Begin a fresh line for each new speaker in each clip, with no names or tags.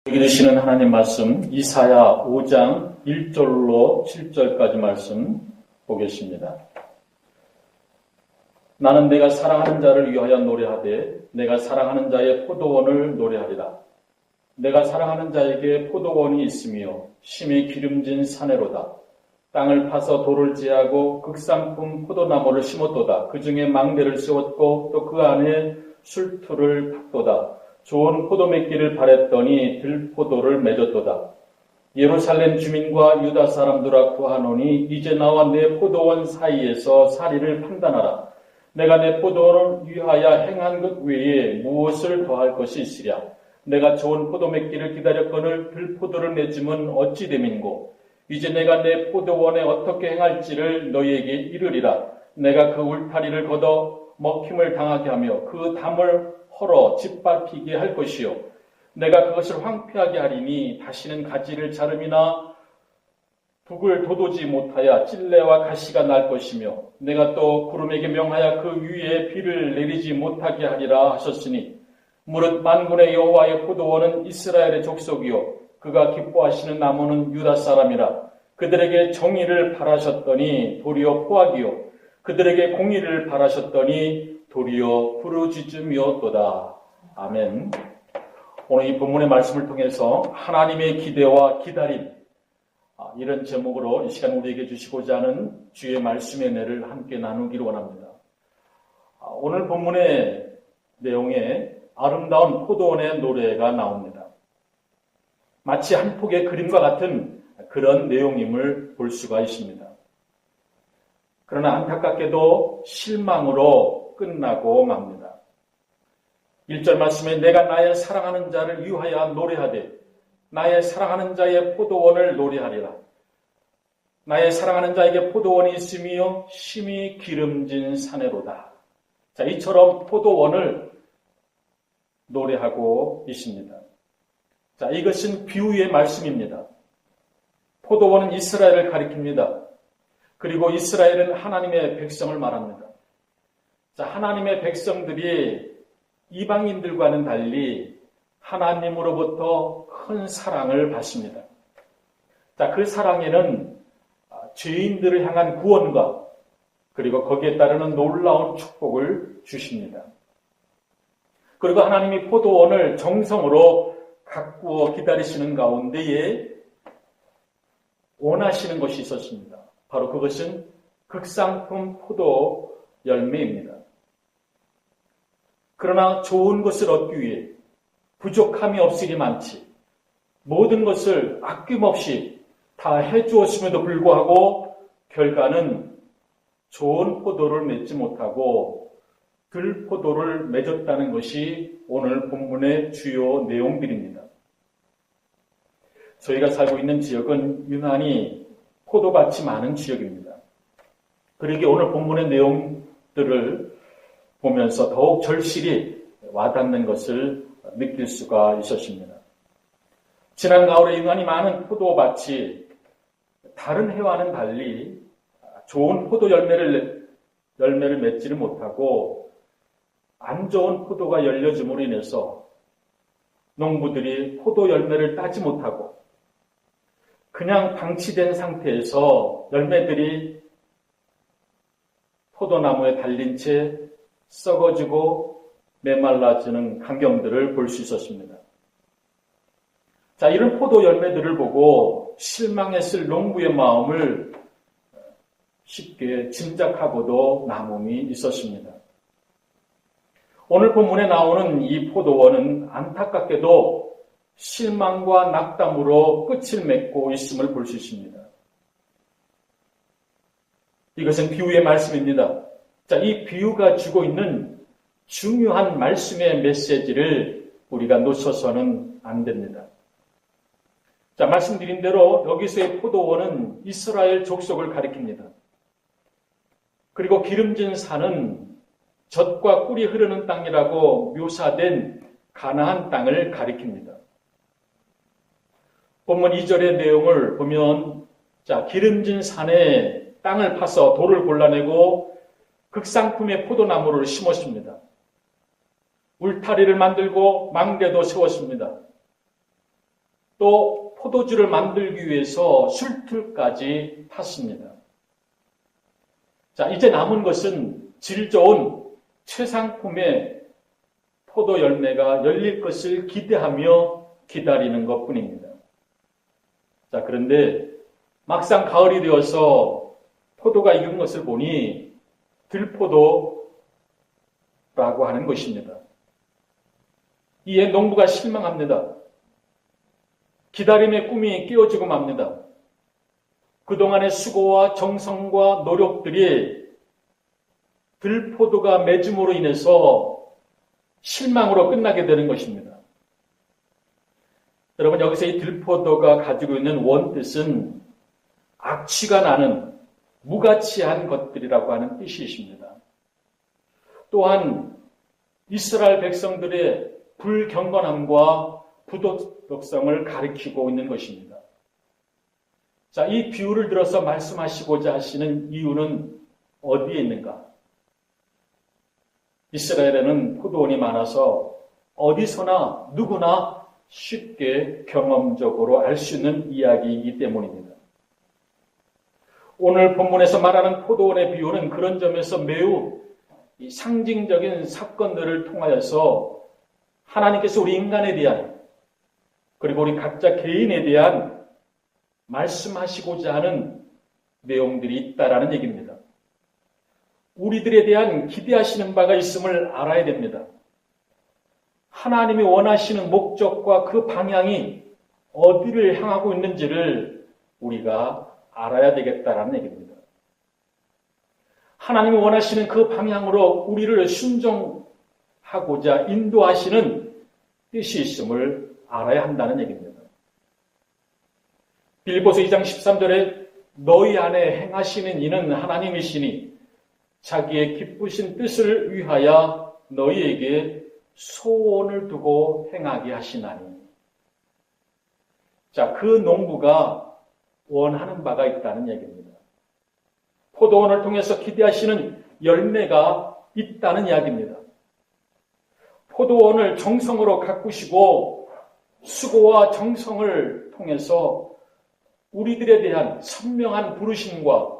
읽으시는 하나님 말씀 이사야 5장 1절로 7절까지 말씀 보겠습니다. 나는 내가 사랑하는 자를 위하여 노래하되 내가 사랑하는 자의 포도원을 노래하리라. 내가 사랑하는 자에게 포도원이 있으며 심히 기름진 사내로다. 땅을 파서 돌을 제하고 극상품 포도나무를 심었도다. 그 중에 망대를 세웠고 또 그 안에 술투를 팠도다. 좋은 포도맺기를 바랬더니 들포도를 맺었도다. 예루살렘 주민과 유다 사람들아 구하노니 이제 나와 내 포도원 사이에서 사리를 판단하라. 내가 내 포도원을 위하여 행한 것 외에 무엇을 더할 것이 있으랴. 내가 좋은 포도맺기를 기다렸거늘 들포도를 맺음은 어찌 됨인고. 이제 내가 내 포도원에 어떻게 행할지를 너희에게 이르리라. 내가 그 울타리를 걷어 먹힘을 당하게 하며 그 담을 헐어 짓밟히게 할 것이요. 내가 그것을 황폐하게 하리니 다시는 가지를 자름이나 북을 돋우지 못하여 찔레와 가시가 날 것이며 내가 또 구름에게 명하여 그 위에 비를 내리지 못하게 하리라 하셨으니 무릇 만군의 여호와의 포도원은 이스라엘의 족속이요 그가 기뻐하시는 나무는 유다 사람이라. 그들에게 정의를 바라셨더니 도리어 포악이요 그들에게 공의를 바라셨더니 도리어 부르짖음이었도다. 아멘. 오늘 이 본문의 말씀을 통해서 하나님의 기대와 기다림, 이런 제목으로 이 시간 우리에게 주시고자 하는 주의 말씀의 은혜를 함께 나누기를 원합니다. 오늘 본문의 내용에 아름다운 포도원의 노래가 나옵니다. 마치 한 폭의 그림과 같은 그런 내용임을 볼 수가 있습니다. 그러나 안타깝게도 실망으로 끝나고 맙니다. 1절 말씀에 내가 나의 사랑하는 자를 위하여 노래하되 나의 사랑하는 자의 포도원을 노래하리라. 나의 사랑하는 자에게 포도원이 있으며 심히 기름진 사내로다. 자, 이처럼 포도원을 노래하고 있습니다. 자, 이것은 비유의 말씀입니다. 포도원은 이스라엘을 가리킵니다. 그리고 이스라엘은 하나님의 백성을 말합니다. 자, 하나님의 백성들이 이방인들과는 달리 하나님으로부터 큰 사랑을 받습니다. 자, 그 사랑에는 죄인들을 향한 구원과 그리고 거기에 따르는 놀라운 축복을 주십니다. 그리고 하나님이 포도원을 정성으로 가꾸어 기다리시는 가운데에 원하시는 것이 있었습니다. 바로 그것은 극상품 포도 열매입니다. 그러나 좋은 것을 얻기 위해 부족함이 없으리 많지 모든 것을 아낌없이 다 해주었음에도 불구하고 결과는 좋은 포도를 맺지 못하고 들포도를 맺었다는 것이 오늘 본문의 주요 내용들입니다. 저희가 살고 있는 지역은 유난히 포도밭이 많은 지역입니다. 그러기에 오늘 본문의 내용들을 보면서 더욱 절실히 와닿는 것을 느낄 수가 있었습니다. 지난 가을에 유난히 많은 포도밭이 다른 해와는 달리 좋은 포도 열매를 맺지를 못하고 안 좋은 포도가 열려짐으로 인해서 농부들이 포도 열매를 따지 못하고 그냥 방치된 상태에서 열매들이 포도나무에 달린 채 썩어지고 메말라지는 광경들을 볼 수 있었습니다. 자, 이런 포도 열매들을 보고 실망했을 농부의 마음을 쉽게 짐작하고도 남음이 있었습니다. 오늘 본문에 나오는 이 포도원은 안타깝게도 실망과 낙담으로 끝을 맺고 있음을 볼 수 있습니다. 이것은 비유의 말씀입니다. 자, 이 비유가 주고 있는 중요한 말씀의 메시지를 우리가 놓쳐서는 안 됩니다. 자, 말씀드린 대로 여기서의 포도원은 이스라엘 족속을 가리킵니다. 그리고 기름진 산은 젖과 꿀이 흐르는 땅이라고 묘사된 가나안 땅을 가리킵니다. 본문 2절의 내용을 보면 자, 기름진 산에 땅을 파서 돌을 골라내고 극상품의 포도나무를 심었습니다. 울타리를 만들고 망대도 세웠습니다. 또 포도주를 만들기 위해서 술틀까지 탔습니다. 자, 이제 남은 것은 질 좋은 최상품의 포도 열매가 열릴 것을 기대하며 기다리는 것뿐입니다. 자, 그런데 막상 가을이 되어서 포도가 익은 것을 보니 들포도라고 하는 것입니다. 이에 농부가 실망합니다. 기다림의 꿈이 깨어지고 맙니다. 그동안의 수고와 정성과 노력들이 들포도가 맺음으로 인해서 실망으로 끝나게 되는 것입니다. 여러분, 여기서 이 들포도가 가지고 있는 원뜻은 악취가 나는 무가치한 것들이라고 하는 뜻이 있습니다. 또한 이스라엘 백성들의 불경건함과 부도덕성을 가리키고 있는 것입니다. 자, 이 비유를 들어서 말씀하시고자 하시는 이유는 어디에 있는가? 이스라엘에는 포도원이 많아서 어디서나 누구나 쉽게 경험적으로 알 수 있는 이야기이기 때문입니다. 오늘 본문에서 말하는 포도원의 비유는 그런 점에서 매우 상징적인 사건들을 통하여서 하나님께서 우리 인간에 대한 그리고 우리 각자 개인에 대한 말씀하시고자 하는 내용들이 있다라는 얘기입니다. 우리들에 대한 기대하시는 바가 있음을 알아야 됩니다. 하나님이 원하시는 목적과 그 방향이 어디를 향하고 있는지를 우리가 알아야 되겠다라는 얘기입니다. 하나님이 원하시는 그 방향으로 우리를 순종하고자 인도하시는 뜻이 있음을 알아야 한다는 얘기입니다. 빌립보서 2장 13절에 너희 안에 행하시는 이는 하나님이시니 자기의 기쁘신 뜻을 위하여 너희에게 소원을 두고 행하게 하시나니. 자, 그 농부가 원하는 바가 있다는 얘기입니다. 포도원을 통해서 기대하시는 열매가 있다는 이야기입니다. 포도원을 정성으로 가꾸시고 수고와 정성을 통해서 우리들에 대한 선명한 부르심과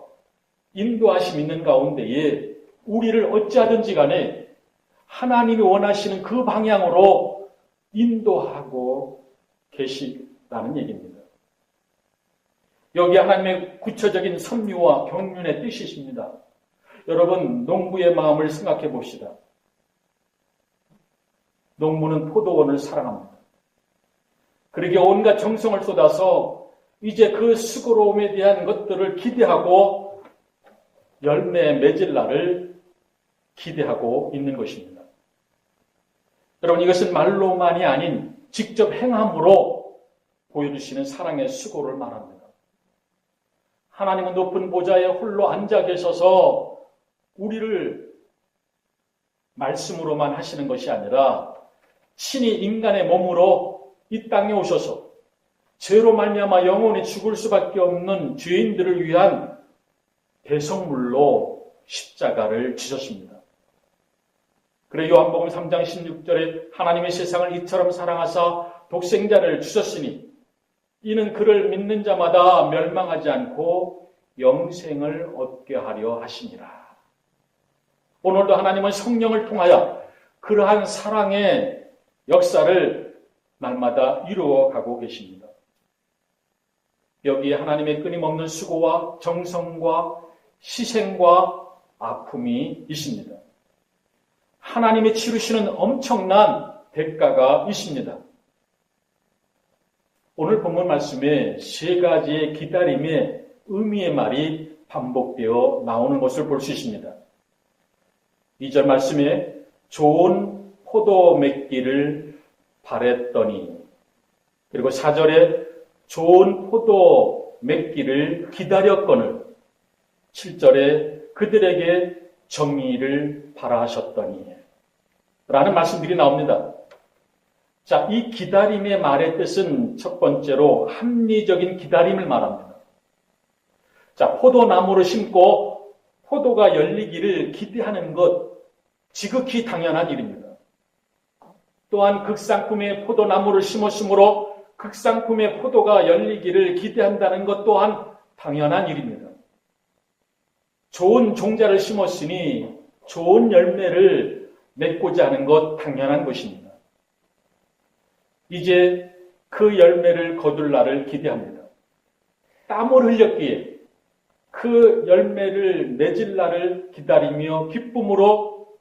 인도하심이 있는 가운데에 우리를 어찌하든지 간에 하나님이 원하시는 그 방향으로 인도하고 계시다는 얘기입니다. 여기 하나님의 구체적인 섭리와 경륜의 뜻이 있습니다. 여러분, 농부의 마음을 생각해 봅시다. 농부는 포도원을 사랑합니다. 그러기에 온갖 정성을 쏟아서 이제 그 수고로움에 대한 것들을 기대하고 열매 맺을 날을 기대하고 있는 것입니다. 여러분, 이것은 말로만이 아닌 직접 행함으로 보여주시는 사랑의 수고를 말합니다. 하나님은 높은 보좌에 홀로 앉아 계셔서 우리를 말씀으로만 하시는 것이 아니라 친히 인간의 몸으로 이 땅에 오셔서 죄로 말미암아 영원히 죽을 수밖에 없는 죄인들을 위한 대성물로 십자가를 지셨습니다. 그래 요한복음 3장 16절에 하나님의 세상을 이처럼 사랑하사 독생자를 주셨으니 이는 그를 믿는 자마다 멸망하지 않고 영생을 얻게 하려 하시니라. 오늘도 하나님은 성령을 통하여 그러한 사랑의 역사를 날마다 이루어가고 계십니다. 여기에 하나님의 끊임없는 수고와 정성과 희생과 아픔이 있습니다. 하나님이 치르시는 엄청난 대가가 있습니다. 오늘 본문 말씀에 세 가지의 기다림의 의미의 말이 반복되어 나오는 것을 볼 수 있습니다. 2절 말씀에 좋은 포도 맺기를 바랬더니, 그리고 4절에 좋은 포도 맺기를 기다렸거늘, 7절에 그들에게 정의를 바라셨더니 라는 말씀들이 나옵니다. 자, 이 기다림의 말의 뜻은 첫 번째로 합리적인 기다림을 말합니다. 자, 포도나무를 심고 포도가 열리기를 기대하는 것, 지극히 당연한 일입니다. 또한 극상품의 포도나무를 심었으므로 극상품의 포도가 열리기를 기대한다는 것 또한 당연한 일입니다. 좋은 종자를 심었으니 좋은 열매를 맺고자 하는 것 당연한 것입니다. 이제 그 열매를 거둘 날을 기대합니다. 땀을 흘렸기에 그 열매를 맺을 날을 기다리며 기쁨으로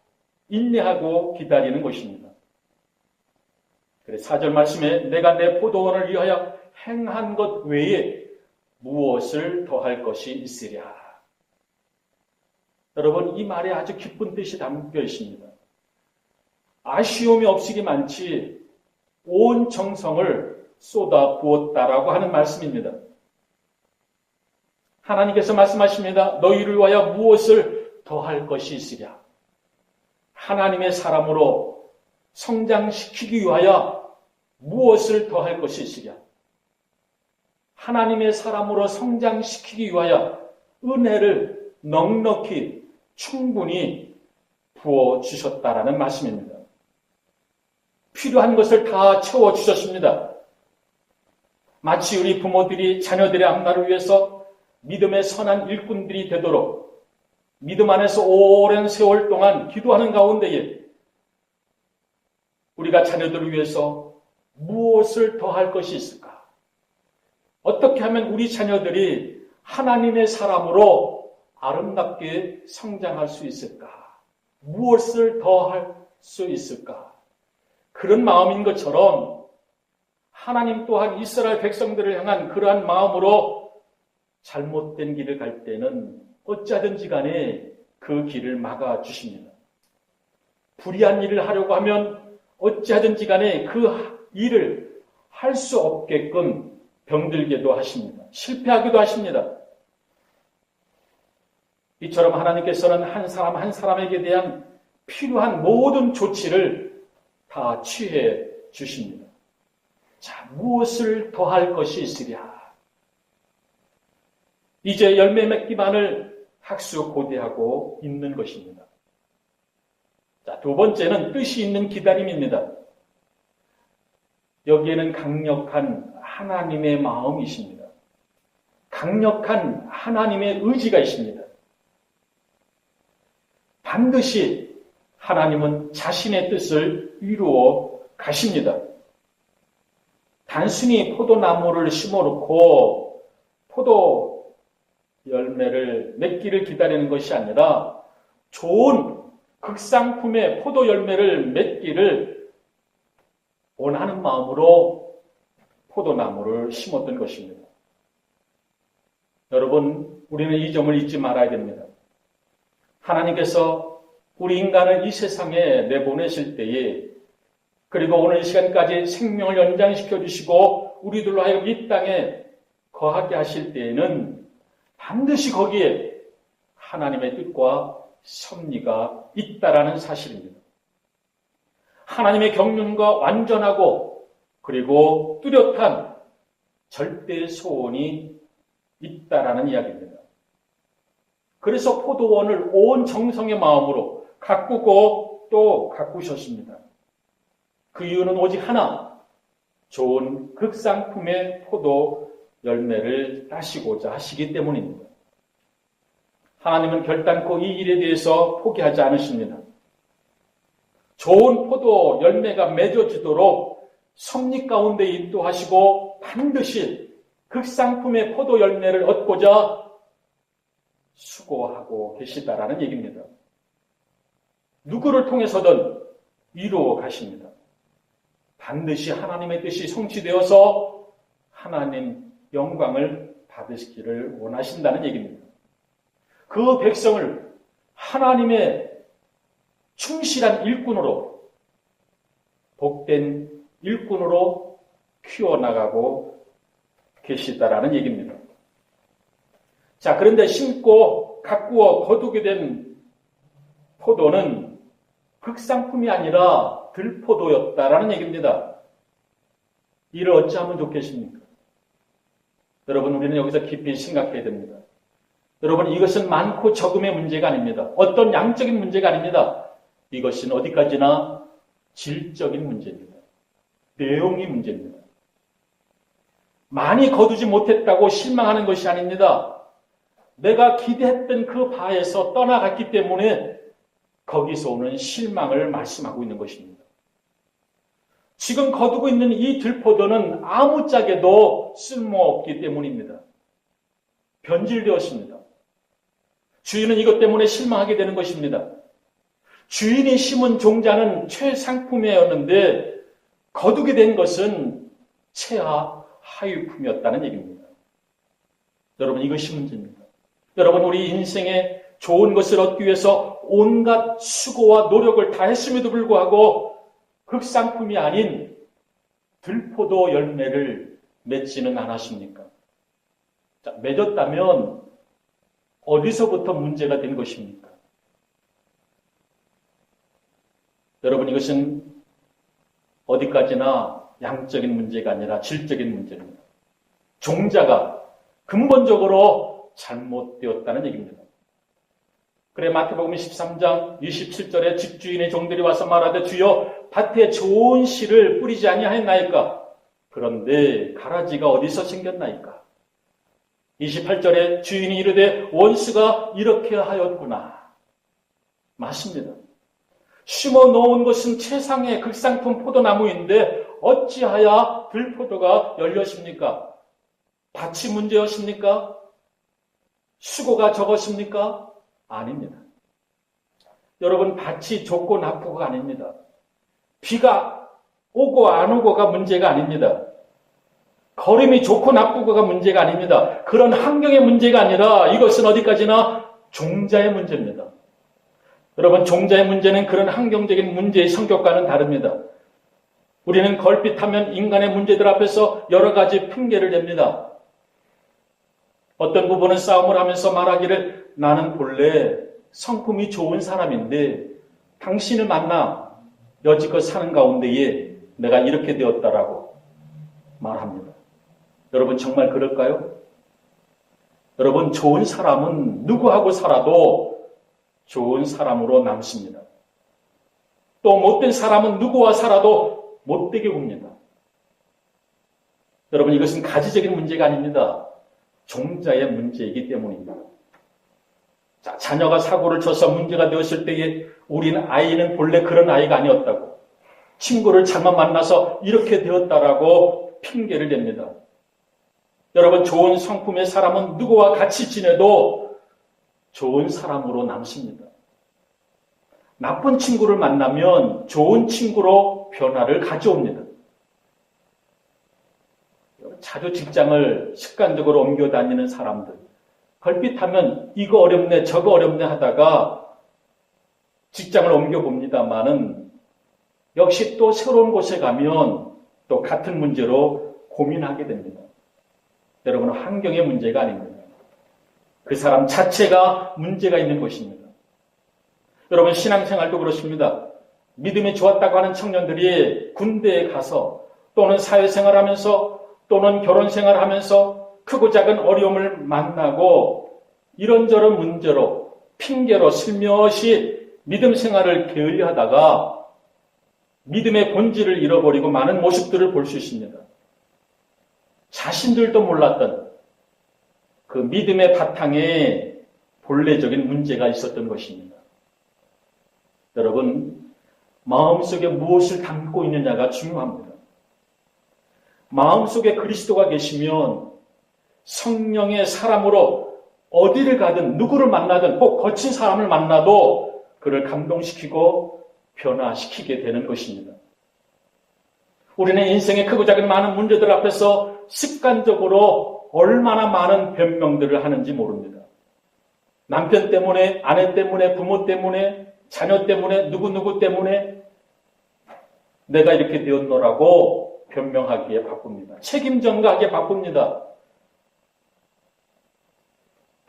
인내하고 기다리는 것입니다. 그래 4절 말씀에 내가 내 포도원을 위하여 행한 것 외에 무엇을 더할 것이 있으랴. 여러분 이 말에 아주 깊은 뜻이 담겨 있습니다. 아쉬움이 없으기 많지 온 정성을 쏟아 부었다라고 하는 말씀입니다. 하나님께서 말씀하십니다. 너희를 위하여 무엇을 더할 것이 있으랴. 하나님의 사람으로 성장시키기 위하여 무엇을 더할 것이 있으랴. 하나님의 사람으로 성장시키기 위하여 은혜를 넉넉히 충분히 부어주셨다라는 말씀입니다. 필요한 것을 다 채워주셨습니다. 마치 우리 부모들이 자녀들의 앞날을 위해서 믿음의 선한 일꾼들이 되도록 믿음 안에서 오랜 세월 동안 기도하는 가운데에 우리가 자녀들을 위해서 무엇을 더할 것이 있을까? 어떻게 하면 우리 자녀들이 하나님의 사람으로 아름답게 성장할 수 있을까? 무엇을 더할 수 있을까? 그런 마음인 것처럼 하나님 또한 이스라엘 백성들을 향한 그러한 마음으로 잘못된 길을 갈 때는 어찌하든지 간에 그 길을 막아주십니다. 불의한 일을 하려고 하면 어찌하든지 간에 그 일을 할 수 없게끔 병들게도 하십니다. 실패하기도 하십니다. 이처럼 하나님께서는 한 사람 한 사람에게 대한 필요한 모든 조치를 다 취해 주십니다. 자, 무엇을 더할 것이 있으랴? 이제 열매 맺기만을 학수고대하고 있는 것입니다. 자, 두 번째는 뜻이 있는 기다림입니다. 여기에는 강력한 하나님의 마음이 있습니다. 강력한 하나님의 의지가 있습니다. 반드시 하나님은 자신의 뜻을 이루어 가십니다. 단순히 포도나무를 심어놓고 포도 열매를 맺기를 기다리는 것이 아니라 좋은 극상품의 포도 열매를 맺기를 원하는 마음으로 포도나무를 심었던 것입니다. 여러분, 우리는 이 점을 잊지 말아야 됩니다. 하나님께서 우리 인간을 이 세상에 내보내실 때에 그리고 오늘 이 시간까지 생명을 연장시켜 주시고 우리들로 하여금 이 땅에 거하게 하실 때에는 반드시 거기에 하나님의 뜻과 섭리가 있다라는 사실입니다. 하나님의 경륜과 완전하고 그리고 뚜렷한 절대 소원이 있다라는 이야기입니다. 그래서 포도원을 온 정성의 마음으로 가꾸고 또 가꾸셨습니다. 그 이유는 오직 하나, 좋은 극상품의 포도 열매를 따시고자 하시기 때문입니다. 하나님은 결단코 이 일에 대해서 포기하지 않으십니다. 좋은 포도 열매가 맺어지도록 섭리 가운데 인도하시고 반드시 극상품의 포도 열매를 얻고자 수고하고 계시다라는 얘기입니다. 누구를 통해서든 이루어 가십니다. 반드시 하나님의 뜻이 성취되어서 하나님 영광을 받으시기를 원하신다는 얘기입니다. 그 백성을 하나님의 충실한 일꾼으로 복된 일꾼으로 키워나가고 계시다라는 얘기입니다. 자, 그런데 심고 가꾸어 거두게 된 포도는 극상품이 아니라 들포도였다라는 얘기입니다. 이를 어찌하면 좋겠습니까? 여러분, 우리는 여기서 깊이 생각해야 됩니다. 여러분, 이것은 많고 적음의 문제가 아닙니다. 어떤 양적인 문제가 아닙니다. 이것은 어디까지나 질적인 문제입니다. 내용이 문제입니다. 많이 거두지 못했다고 실망하는 것이 아닙니다. 내가 기대했던 그 바에서 떠나갔기 때문에 거기서 오는 실망을 말씀하고 있는 것입니다. 지금 거두고 있는 이 들포도는 아무짝에도 쓸모없기 때문입니다. 변질되었습니다. 주인은 이것 때문에 실망하게 되는 것입니다. 주인이 심은 종자는 최상품이었는데 거두게 된 것은 최하 하위품이었다는 얘기입니다. 여러분, 이것이 문제입니다. 여러분, 우리 인생에 좋은 것을 얻기 위해서 온갖 수고와 노력을 다했음에도 불구하고 흑상품이 아닌 들포도 열매를 맺지는 않았습니까? 자, 맺었다면 어디서부터 문제가 된 것입니까? 여러분, 이것은 어디까지나 양적인 문제가 아니라 질적인 문제입니다. 종자가 근본적으로 잘못되었다는 얘기입니다. 그래, 마태복음 13장 27절에 집주인의 종들이 와서 말하되 주여 밭에 좋은 씨를 뿌리지 아니하였나이까? 그런데 가라지가 어디서 생겼나이까? 28절에 주인이 이르되 원수가 이렇게 하였구나. 맞습니다. 심어 놓은 것은 최상의 극상품 포도나무인데 어찌하여 들포도가 열렸습니까? 밭이 문제였습니까? 수고가 적었습니까? 아닙니다. 여러분, 밭이 좋고 나쁘고가 아닙니다. 비가 오고 안 오고가 문제가 아닙니다. 거름이 좋고 나쁘고가 문제가 아닙니다. 그런 환경의 문제가 아니라 이것은 어디까지나 종자의 문제입니다. 여러분, 종자의 문제는 그런 환경적인 문제의 성격과는 다릅니다. 우리는 걸핏하면 인간의 문제들 앞에서 여러 가지 핑계를 댑니다. 어떤 부분은 싸움을 하면서 말하기를 나는 본래 성품이 좋은 사람인데 당신을 만나 여지껏 사는 가운데에 내가 이렇게 되었다라고 말합니다. 여러분, 정말 그럴까요? 여러분, 좋은 사람은 누구하고 살아도 좋은 사람으로 남습니다. 또 못된 사람은 누구와 살아도 못되게 굽니다. 여러분, 이것은 가지적인 문제가 아닙니다. 종자의 문제이기 때문입니다. 자, 자녀가 사고를 쳐서 문제가 되었을 때에 우리는 아이는 본래 그런 아이가 아니었다고, 친구를 잘못 만나서 이렇게 되었다라고 핑계를 댑니다. 여러분, 좋은 성품의 사람은 누구와 같이 지내도 좋은 사람으로 남습니다. 나쁜 친구를 만나면 좋은 친구로 변화를 가져옵니다. 자주 직장을 습관적으로 옮겨 다니는 사람들, 걸핏하면 이거 어렵네 저거 어렵네 하다가 직장을 옮겨봅니다마는 역시 또 새로운 곳에 가면 또 같은 문제로 고민하게 됩니다. 여러분, 환경의 문제가 아닙니다. 그 사람 자체가 문제가 있는 것입니다. 여러분, 신앙생활도 그렇습니다. 믿음이 좋았다고 하는 청년들이 군대에 가서 또는 사회생활하면서 또는 결혼생활하면서 크고 작은 어려움을 만나고 이런저런 문제로 핑계로 슬며시 믿음 생활을 게을리하다가 믿음의 본질을 잃어버리고 많은 모습들을 볼 수 있습니다. 자신들도 몰랐던 그 믿음의 바탕에 본래적인 문제가 있었던 것입니다. 여러분, 마음속에 무엇을 담고 있느냐가 중요합니다. 마음속에 그리스도가 계시면 성령의 사람으로 어디를 가든 누구를 만나든 혹 거친 사람을 만나도 그를 감동시키고 변화시키게 되는 것입니다. 우리는 인생의 크고 작은 많은 문제들 앞에서 습관적으로 얼마나 많은 변명들을 하는지 모릅니다. 남편 때문에, 아내 때문에, 부모 때문에, 자녀 때문에, 누구누구 때문에 내가 이렇게 되었노라고 변명하기에 바쁩니다. 책임 전가하기에 바쁩니다.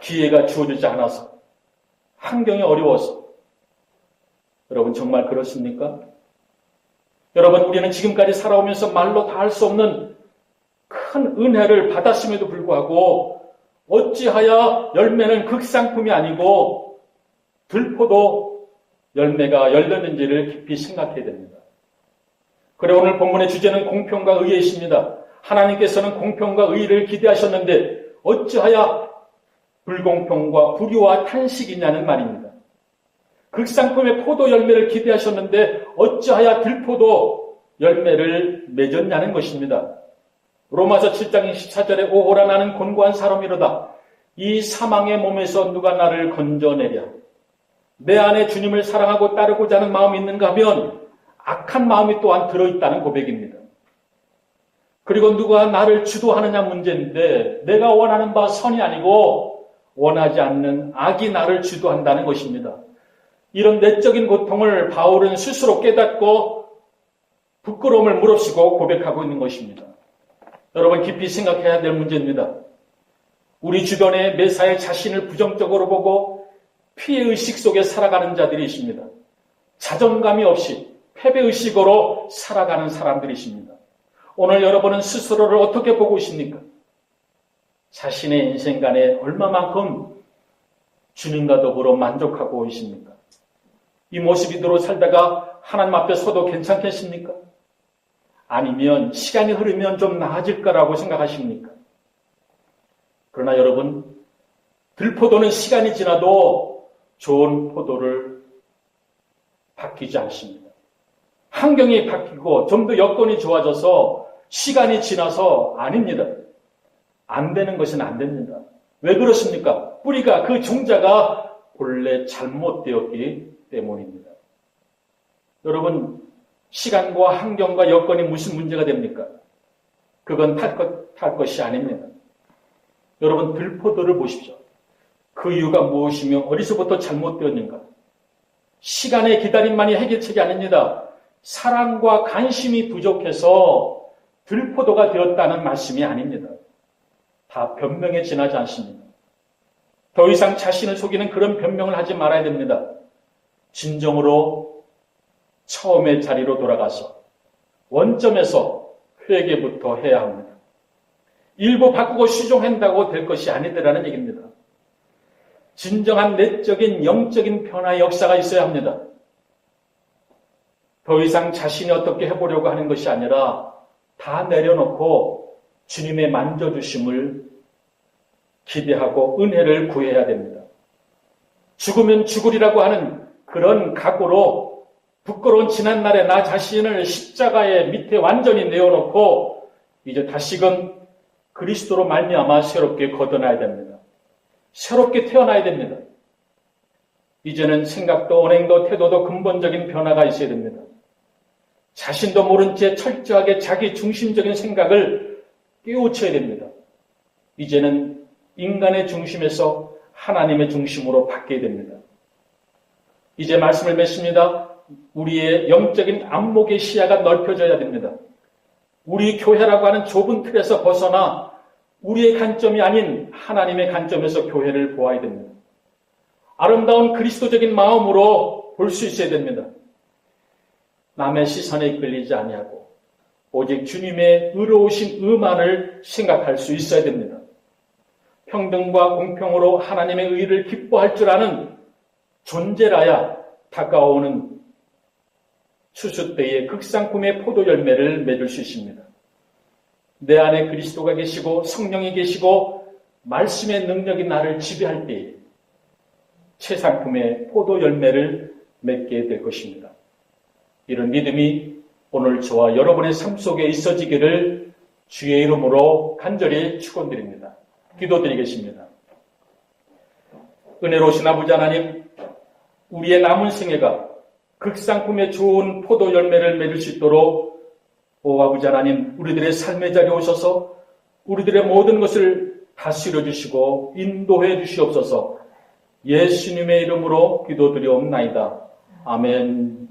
기회가 주어지지 않아서, 환경이 어려워서. 여러분, 정말 그렇습니까? 여러분, 우리는 지금까지 살아오면서 말로 다 할 수 없는 큰 은혜를 받았음에도 불구하고 어찌하여 열매는 극상품이 아니고 들포도 열매가 열렸는지를 깊이 생각해야 됩니다. 그래, 오늘 본문의 주제는 공평과 의의 있습니다. 하나님께서는 공평과 의의를 기대하셨는데 어찌하여 불공평과 불의와 탄식이냐는 말입니다. 극상품의 포도 열매를 기대하셨는데 어찌하여 들포도 열매를 맺었냐는 것입니다. 로마서 7장 24절에 오호라 나는 곤고한 사람이로다. 이 사망의 몸에서 누가 나를 건져내랴. 내 안에 주님을 사랑하고 따르고자 하는 마음이 있는가 하면 악한 마음이 또한 들어있다는 고백입니다. 그리고 누가 나를 주도하느냐 문제인데 내가 원하는 바 선이 아니고 원하지 않는 악이 나를 주도한다는 것입니다. 이런 내적인 고통을 바울은 스스로 깨닫고 부끄러움을 무릅쓰고 고백하고 있는 것입니다. 여러분 깊이 생각해야 될 문제입니다. 우리 주변에 매사에 자신을 부정적으로 보고 피해의식 속에 살아가는 자들이 있습니다. 자존감이 없이 패배의식으로 살아가는 사람들이 있습니다. 오늘 여러분은 스스로를 어떻게 보고 있습니까? 자신의 인생간에 얼마만큼 주님과 더불어 만족하고 있습니까? 이 모습이대로 살다가 하나님 앞에 서도 괜찮겠습니까? 아니면 시간이 흐르면 좀 나아질 거라고 생각하십니까? 그러나 여러분, 들포도는 시간이 지나도 좋은 포도를 바뀌지 않습니다. 환경이 바뀌고 좀 더 여건이 좋아져서 시간이 지나서 아닙니다. 안 되는 것은 안 됩니다. 왜 그렇습니까? 뿌리가 그 종자가 본래 잘못되었기 때문입니다. 여러분, 시간과 환경과 여건이 무슨 문제가 됩니까? 그건 탈 것이 아닙니다. 여러분, 들포도를 보십시오. 그 이유가 무엇이며 어디서부터 잘못되었는가? 시간의 기다림만이 해결책이 아닙니다. 사랑과 관심이 부족해서 들포도가 되었다는 말씀이 아닙니다. 다 변명에 지나지 않습니다. 더 이상 자신을 속이는 그런 변명을 하지 말아야 됩니다. 진정으로 처음의 자리로 돌아가서 원점에서 회개부터 해야 합니다. 일부 바꾸고 수정한다고 될 것이 아니더라는 얘기입니다. 진정한 내적인 영적인 변화의 역사가 있어야 합니다. 더 이상 자신이 어떻게 해보려고 하는 것이 아니라 다 내려놓고 주님의 만져주심을 기대하고 은혜를 구해야 됩니다. 죽으면 죽으리라고 하는 그런 각오로 부끄러운 지난날에 나 자신을 십자가의 밑에 완전히 내어놓고 이제 다시금 그리스도로 말미암아 새롭게 걷어나야 됩니다. 새롭게 태어나야 됩니다. 이제는 생각도 언행도 태도도 근본적인 변화가 있어야 됩니다. 자신도 모른 채 철저하게 자기 중심적인 생각을 깨우쳐야 됩니다. 이제는 인간의 중심에서 하나님의 중심으로 바뀌어야 됩니다. 이제 말씀을 맺습니다. 우리의 영적인 안목의 시야가 넓혀져야 됩니다. 우리 교회라고 하는 좁은 틀에서 벗어나 우리의 관점이 아닌 하나님의 관점에서 교회를 보아야 됩니다. 아름다운 그리스도적인 마음으로 볼 수 있어야 됩니다. 남의 시선에 이끌리지 아니하고 오직 주님의 의로우신 의만을 생각할 수 있어야 됩니다. 평등과 공평으로 하나님의 의를 기뻐할 줄 아는 존재라야 다가오는 추수 때의 극상품의 포도 열매를 맺을 수 있습니다. 내 안에 그리스도가 계시고 성령이 계시고 말씀의 능력이 나를 지배할 때에 최상품의 포도 열매를 맺게 될 것입니다. 이런 믿음이 오늘 저와 여러분의 삶 속에 있어지기를 주의 이름으로 간절히 축원드립니다. 기도드리겠습니다. 은혜로우신 아버지 하나님, 우리의 남은 생애가 극상품의 좋은 포도 열매를 맺을 수 있도록 오 아버지 하나님, 우리들의 삶의 자리에 오셔서 우리들의 모든 것을 다스려 주시고 인도해 주시옵소서. 예수님의 이름으로 기도드리옵나이다. 아멘.